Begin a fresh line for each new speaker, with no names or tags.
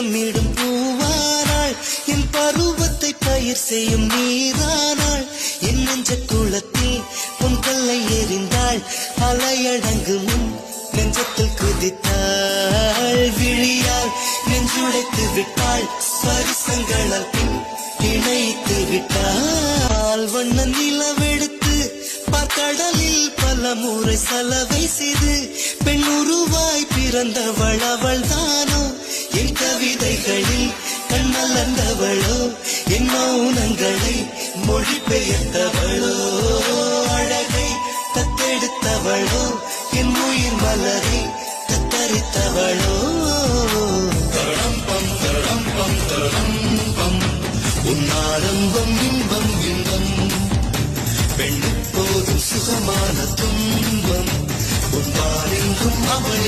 முத்தமிடும் பூவானாள், என் பருவத்தை பயிர் செய்யும் நீரானாள். என் நெஞ்ச குளத்தில் உன் கல்லை எறிந்தாள், அலையடங்கு முன் நெஞ்சத்தில் குதித்தாள். விழியால் நெஞ்சுடைத்து விட்டாள், ஸ்பரிசங்களால் பின் இணைத்து விட்டாள். வண்ண நிலவெடுத்து பார்க்கடலில் பல முறை சலவை செய்து பெண் உருவாய் பிறந்தவள் அவள் தானோ? என் கவிதைகளில் கண்ணலந்தவளோ? என் மௌனங்களை மொழிபெயர்த்தவளோ? அழகை தத்தெடுத்தவளோ? என் உயிர் மலரை தத்தரித்தவளோ? தரம்பம் தரம்பம் தரம்பம் உன் ஆரம்பம் இன்பம் இன்பம், பெண்ணு போதும் சுகமான துன்பம், உன் வாரெங்கும் அவளை